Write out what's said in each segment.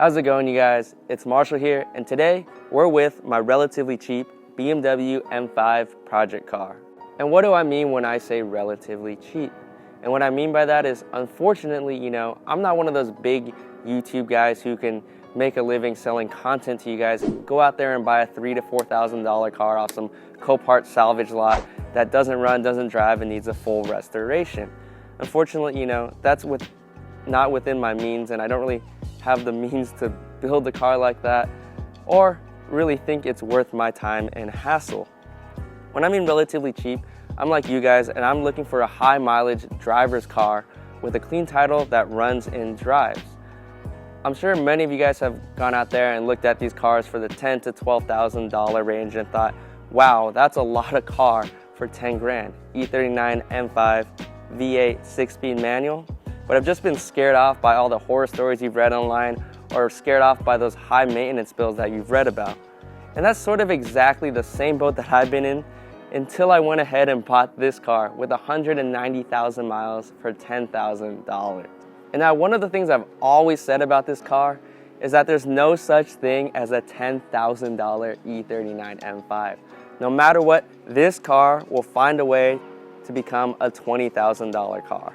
How's it going, you guys? It's Marshall here, and today we're with my relatively cheap BMW M5 project car. And what do I mean when I say relatively cheap? And what I mean by that is, unfortunately, I'm not one of those big YouTube guys who can make a living selling content to you guys. Go out there and buy a $3,000 to $4,000 car off some Copart salvage lot that doesn't run, doesn't drive, and needs a full restoration. Unfortunately, that's not within my means, and I don't really have the means to build a car like that or really think it's worth my time and hassle. When I mean relatively cheap, I'm like you guys, and I'm looking for a high mileage driver's car with a clean title that runs and drives. I'm sure many of you guys have gone out there and looked at these cars for the $10,000 to $12,000 range and thought, wow, that's a lot of car for 10 grand. E39 M5 V8 6-speed manual. But I've just been scared off by all the horror stories you've read online, or scared off by those high maintenance bills that you've read about. And that's sort of exactly the same boat that I've been in until I went ahead and bought this car with 190,000 miles for $10,000. And now one of the things I've always said about this car is that there's no such thing as a $10,000 E39 M5. No matter what, this car will find a way to become a $20,000 car.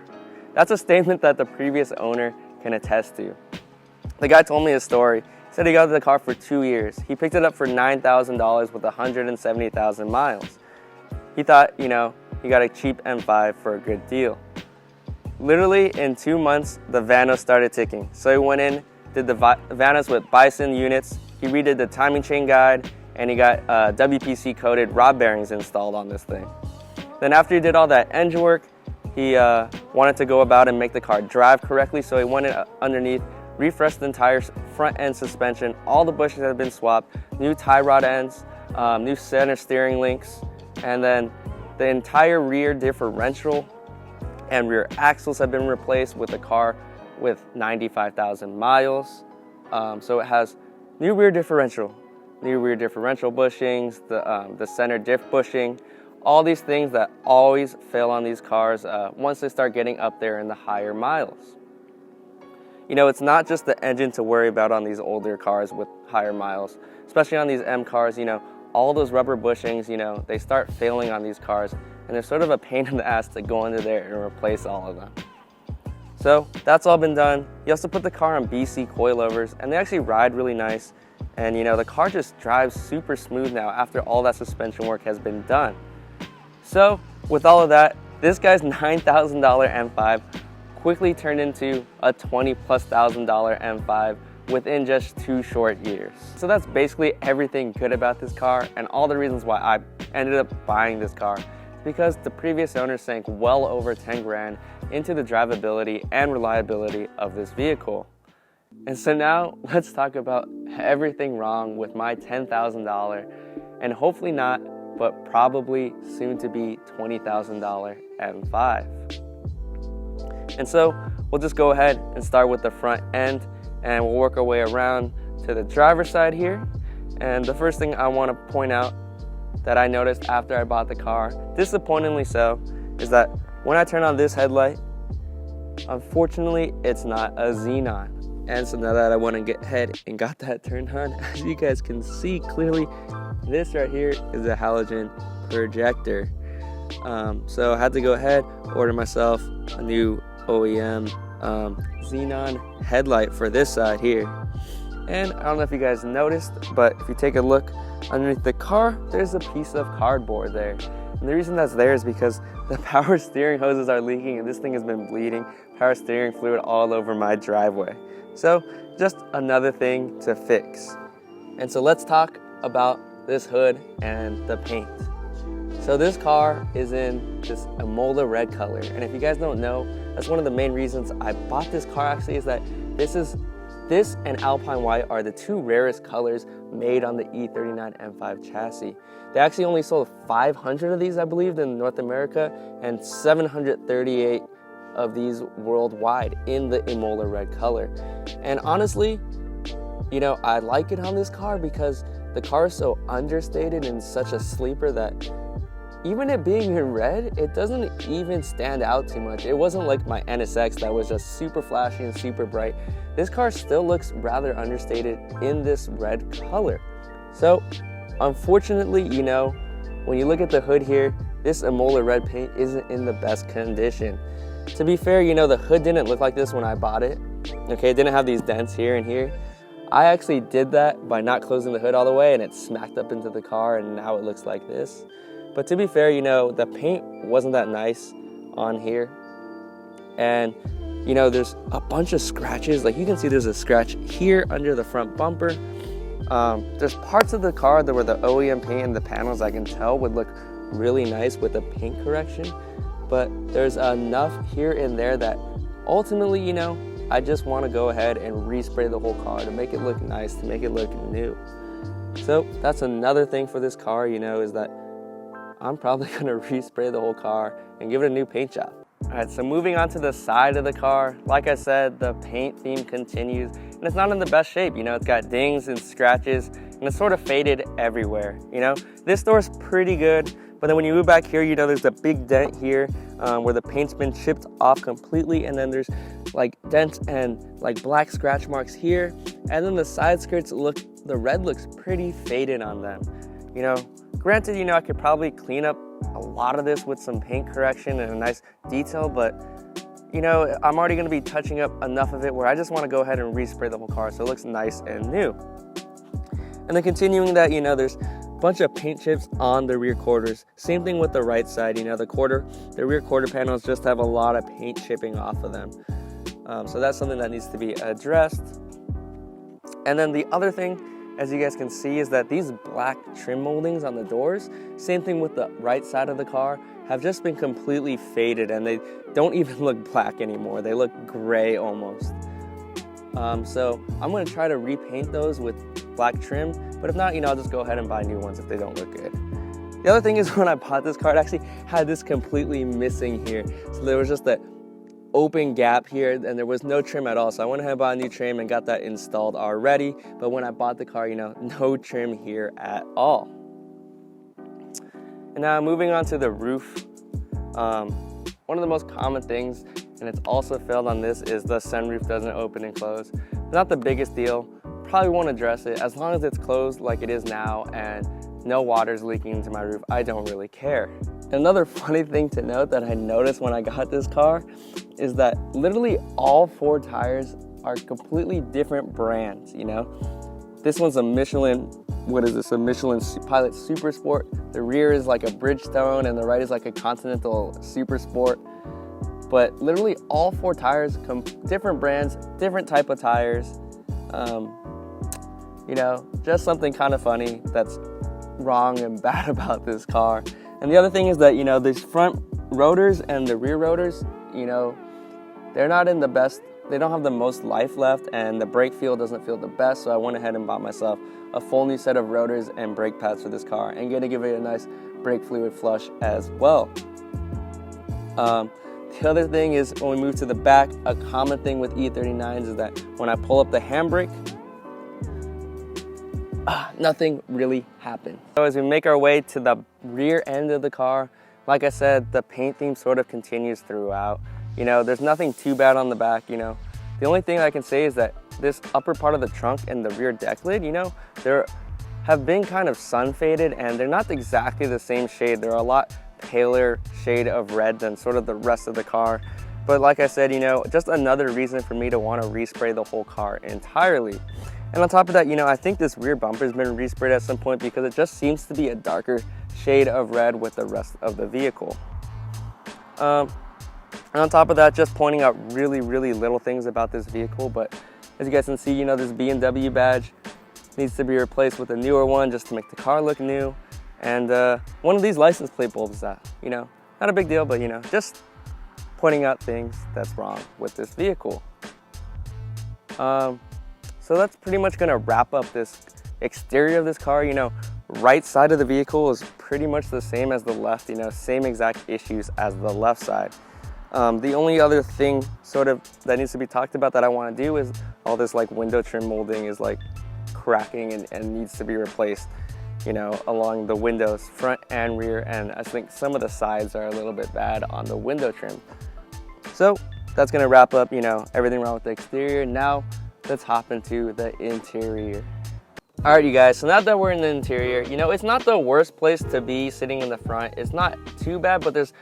That's a statement that the previous owner can attest to. The guy told me his story. He said he got the car for 2 years. He picked it up for $9,000 with 170,000 miles. He thought, he got a cheap M5 for a good deal. Literally in 2 months, the Vanos started ticking. So he went in, did the Vanos with Bison units. He redid the timing chain guide, and he got WPC coated rod bearings installed on this thing. Then after he did all that engine work, he wanted to go about and make the car drive correctly, so he went in underneath, refreshed the entire front end suspension, all the bushings have been swapped, new tie rod ends, new center steering links, and then the entire rear differential and rear axles have been replaced with a car with 95,000 miles. So it has new rear differential bushings, the center diff bushing, all these things that always fail on these cars once they start getting up there in the higher miles. It's not just the engine to worry about on these older cars with higher miles, especially on these M cars. All those rubber bushings, they start failing on these cars, and they're sort of a pain in the ass to go under there and replace all of them. So that's all been done. You also put the car on BC coilovers, and they actually ride really nice. And the car just drives super smooth now after all that suspension work has been done. So with all of that, this guy's $9,000 M5 quickly turned into a $20,000+ M5 within just 2 short years. So that's basically everything good about this car, and all the reasons why I ended up buying this car. Because the previous owner sank well over 10 grand into the drivability and reliability of this vehicle. And so now let's talk about everything wrong with my $10,000 and hopefully not, but probably soon to be $20,000 M5. And so we'll just go ahead and start with the front end, and we'll work our way around to the driver's side here. And the first thing I want to point out that I noticed after I bought the car, disappointingly so, is that when I turn on this headlight, unfortunately it's not a xenon. And so now that I went ahead and got that turned on, as you guys can see clearly, this right here is a halogen projector. So I had to go ahead, order myself a new OEM xenon headlight for this side here. And I don't know if you guys noticed, but if you take a look underneath the car, there's a piece of cardboard there. And the reason that's there is because the power steering hoses are leaking, and this thing has been bleeding power steering fluid all over my driveway. So just another thing to fix. And so let's talk about this hood and the paint. So this car is in this Imola red color, and if you guys don't know, that's one of the main reasons I bought this car actually, is that this and Alpine White are the 2 rarest colors made on the E39 M5 chassis. They actually only sold 500 of these, I believe, in North America, and 738 of these worldwide in the Imola red color. And honestly, I like it on this car because the car is so understated and such a sleeper that even it being in red, it doesn't even stand out too much. It wasn't like my NSX that was just super flashy and super bright. This car still looks rather understated in this red color. So unfortunately, you know, when you look at the hood here, this Emola red paint isn't in the best condition. To be fair, you know, the hood didn't look like this when I bought it. Okay, it didn't have these dents here and here. I actually did that by not closing the hood all the way, and it smacked up into the car, and now it looks like this. But to be fair, you know, the paint wasn't that nice on here. And, you know, there's a bunch of scratches. Like you can see there's a scratch here under the front bumper. There's parts of the car that where the OEM paint and the panels I can tell would look really nice with the paint correction. But there's enough here and there that ultimately, you know, I just want to go ahead and respray the whole car to make it look nice, to make it look new. So that's another thing for this car, you know, is that I'm probably going to respray the whole car and give it a new paint job. All right, so moving on to the side of the car, like I said, the paint theme continues, and it's not in the best shape. You know, it's got dings and scratches, and it's sort of faded everywhere. You know, this door's pretty good, but then when you move back here, you know, there's a big dent here where the paint's been chipped off completely, and then there's like dents and like black scratch marks here, and then the side skirts look, the red looks pretty faded on them. You know, granted, you know, I could probably clean up a lot of this with some paint correction and a nice detail, but you know, I'm already going to be touching up enough of it where I just want to go ahead and respray the whole car so it looks nice and new. And then continuing that, you know, there's a bunch of paint chips on the rear quarters. Same thing with the right side. You know, the rear quarter panels just have a lot of paint chipping off of them. So that's something that needs to be addressed. And then the other thing, as you guys can see, is that these black trim moldings on the doors, same thing with the right side of the car, have just been completely faded, and they don't even look black anymore. They look gray almost. So I'm gonna try to repaint those with black trim, but if not, you know, I'll just go ahead and buy new ones if they don't look good. The other thing is when I bought this car, it actually had this completely missing here. So there was just that open gap here, and there was no trim at all. So I went ahead and bought a new trim and got that installed already. But when I bought the car, you know, no trim here at all. And now moving on to the roof. One of the most common things, and it's also failed on this, is the sunroof doesn't open and close. It's not the biggest deal. Probably won't address it. As long as it's closed like it is now and no water's leaking into my roof, I don't really care. Another funny thing to note that I noticed when I got this car is that literally all 4 tires are completely different brands, you know? This one's a Michelin, what is this, a Michelin Pilot Super Sport. The rear is like a Bridgestone and the right is like a Continental Super Sport. But literally all 4 tires, different brands, different type of tires. You know, just something kind of funny that's wrong and bad about this car. And the other thing is that, you know, these front rotors and the rear rotors, you know, they're not in the best, they don't have the most life left, and the brake feel doesn't feel the best. So I went ahead and bought myself a full new set of rotors and brake pads for this car, and gonna give it a nice brake fluid flush as well. The other thing is when we move to the back, a common thing with E39s is that when I pull up the handbrake, nothing really happened. So as we make our way to the rear end of the car, like I said, the paint theme sort of continues throughout. You know, there's nothing too bad on the back, you know. The only thing I can say is that this upper part of the trunk and the rear deck lid, you know, there have been kind of sun faded, and they're not exactly the same shade. They're a lot paler shade of red than sort of the rest of the car. But like I said, you know, just another reason for me to want to respray the whole car entirely. And on top of that, you know, I think this rear bumper has been resprayed at some point because it just seems to be a darker shade of red with the rest of the vehicle. And on top of that, just pointing out really, really little things about this vehicle. But as you guys can see, you know, this BMW badge needs to be replaced with a newer one just to make the car look new. And one of these license plate bulbs that, you know, not a big deal, but, you know, just pointing out things that's wrong with this vehicle. So that's pretty much gonna wrap up this exterior of this car. You know, right side of the vehicle is pretty much the same as the left, you know, same exact issues as the left side. The only other thing sort of that needs to be talked about that I wanna do is all this like window trim molding is like cracking and needs to be replaced. you know, along the windows, front and rear, and I think some of the sides are a little bit bad on the window trim. So that's gonna wrap up, you know, everything wrong with the exterior. Now let's hop into the interior. All right, you guys, so now that we're in the interior, you know, it's not the worst place to be sitting in the front. It's not too bad, but there's,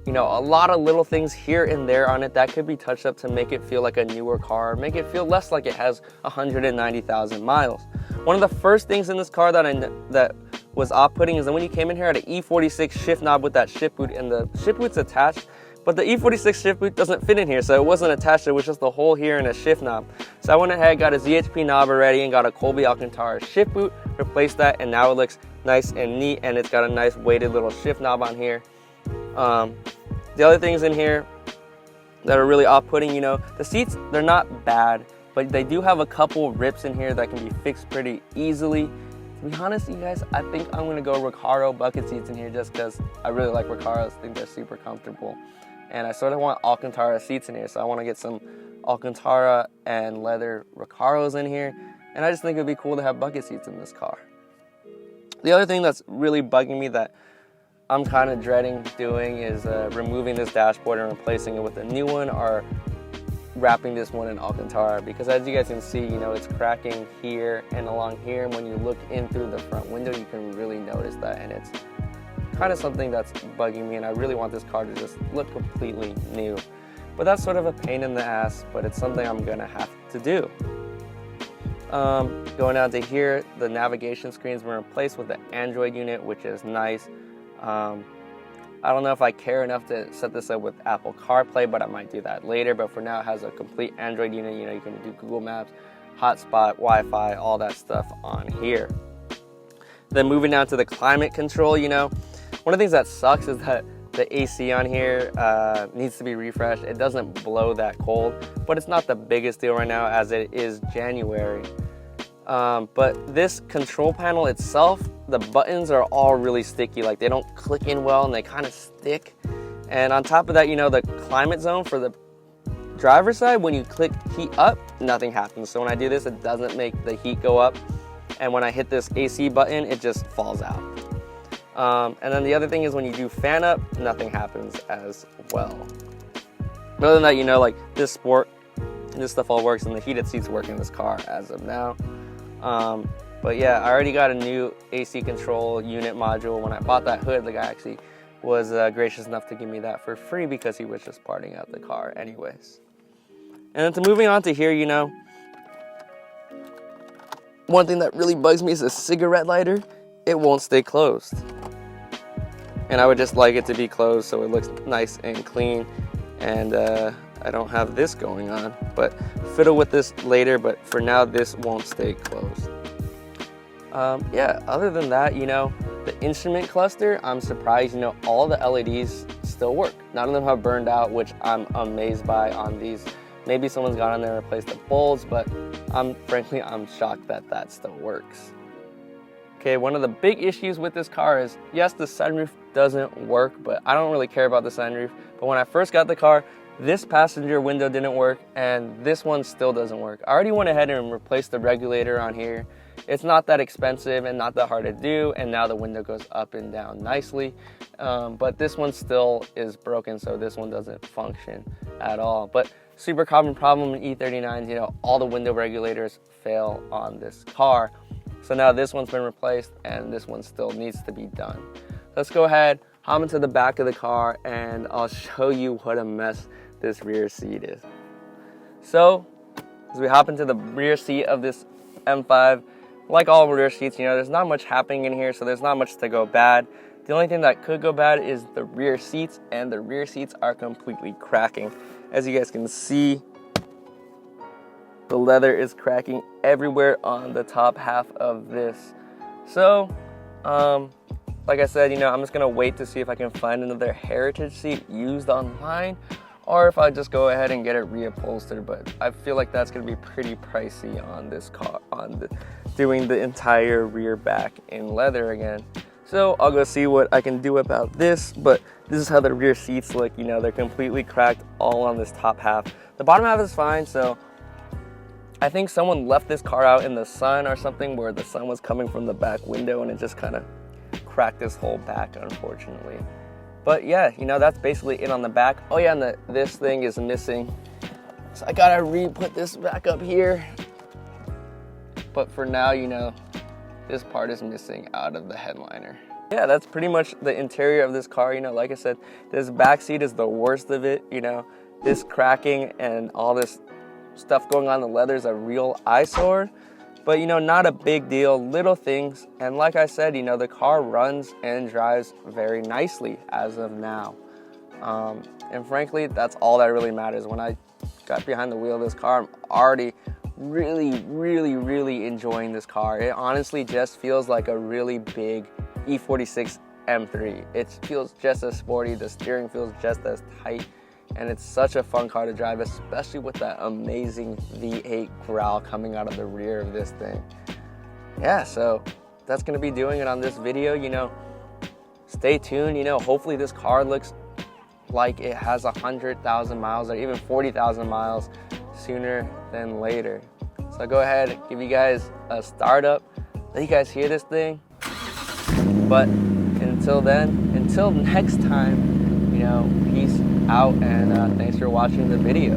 you know, a lot of little things here and there on it that could be touched up to make it feel like a newer car, make it feel less like it has 190,000 miles. One of the first things in this car that was off-putting is that when you came in here, had an E46 shift knob with that shift boot, and the shift boot's attached, but the E46 shift boot doesn't fit in here, so it wasn't attached. It was just a hole here and a shift knob. So I went ahead, got a ZHP knob already, and got a Colby Alcantara shift boot, replaced that, and now it looks nice and neat, and it's got a nice weighted little shift knob on here. The other things in here that are really off-putting, you know, the seats, they're not bad, but they do have a couple rips in here that can be fixed pretty easily. To be honest, you guys, I think I'm gonna go Recaro bucket seats in here just because I really like Recaros. I think they're super comfortable. And I sort of want Alcantara seats in here, so I want to get some Alcantara and leather Recaros in here. And I just think it'd be cool to have bucket seats in this car. The other thing that's really bugging me that I'm kind of dreading doing is removing this dashboard and replacing it with a new one, or wrapping this one in Alcantara, because as you guys can see, you know, it's cracking here and along here, and when you look in through the front window, you can really notice that, and it's kind of something that's bugging me, and I really want this car to just look completely new. But that's sort of a pain in the ass, but it's something I'm gonna have to do. Going down to here, the navigation screen's been replaced with the Android unit, which is nice. I don't know if I care enough to set this up with Apple CarPlay, but I might do that later. But for now, it has a complete Android unit. You know, you can do Google Maps, hotspot, Wi-Fi, all that stuff on here. Then moving down to the climate control, you know, one of the things that sucks is that the AC on here needs to be refreshed. It doesn't blow that cold, but it's not the biggest deal right now as it is January. But this control panel itself, the buttons are all really sticky. Like, they don't click in well and they kind of stick. And on top of that, you know, the climate zone for the driver's side, when you click heat up, nothing happens. So when I do this, it doesn't make the heat go up. And when I hit this AC button, it just falls out. And then the other thing is when you do fan up, nothing happens as well. Other than that, you know, like this stuff all works, and the heated seats work in this car as of now. But yeah, I already got a new AC control unit module. When I bought that hood, the guy actually was gracious enough to give me that for free because he was just parting out the car anyways. And then to moving on to here, you know, one thing that really bugs me is a cigarette lighter. It won't stay closed. And I would just like it to be closed so it looks nice and clean. And I don't have this going on, but fiddle with this later, but for now this won't stay closed. Yeah, other than that, you know, the instrument cluster, I'm surprised, you know, all the LEDs still work. None of them have burned out, which I'm amazed by on these. Maybe someone's gone on there and replaced the bulbs, but frankly, I'm shocked that that still works. Okay, one of the big issues with this car is, yes, the sunroof doesn't work, but I don't really care about the sunroof. But when I first got the car, this passenger window didn't work, and this one still doesn't work. I already went ahead and replaced the regulator on here. It's not that expensive and not that hard to do, and now the window goes up and down nicely. But this one still is broken, so this one doesn't function at all. But super common problem in E39s, you know, all the window regulators fail on this car. So now this one's been replaced, and this one still needs to be done. Let's go ahead, hop into the back of the car, and I'll show you what a mess this rear seat is. So, as we hop into the rear seat of this M5, like all rear seats, you know, there's not much happening in here, so there's not much to go bad. The only thing that could go bad is the rear seats, and the rear seats are completely cracking. As you guys can see, the leather is cracking everywhere on the top half of this. So, like I said, you know, I'm just gonna wait to see if I can find another heritage seat used online, or if I just go ahead and get it reupholstered. But I feel like that's gonna be pretty pricey on this car, doing the entire rear back in leather again. So I'll go see what I can do about this, but this is how the rear seats look. You know, they're completely cracked all on this top half. The bottom half is fine, so I think someone left this car out in the sun or something, where the sun was coming from the back window and it just kind of cracked this whole back, unfortunately. But yeah, you know, that's basically it on the back. Oh yeah, and this thing is missing, so I gotta re-put this back up here. But for now, you know, this part is missing out of the headliner. Yeah, that's pretty much the interior of this car. You know, like I said, this back seat is the worst of it. You know, this cracking and all this stuff going on in the leather is a real eyesore. But, you know, not a big deal, little things. And like I said, you know, the car runs and drives very nicely as of now. And frankly, that's all that really matters. When I got behind the wheel of this car, I'm already really enjoying this car. It honestly just feels like a really big E46 M3. It feels just as sporty, the steering feels just as tight, and it's such a fun car to drive, especially with that amazing V8 growl coming out of the rear of this thing. Yeah, so that's gonna be doing it on this video. You know, stay tuned. You know, hopefully this car looks like it has 100,000 miles or even 40,000 miles sooner than later. So go ahead, give you guys a startup, let you guys hear this thing. But until then, until next time, you know, peace out, and thanks for watching the video.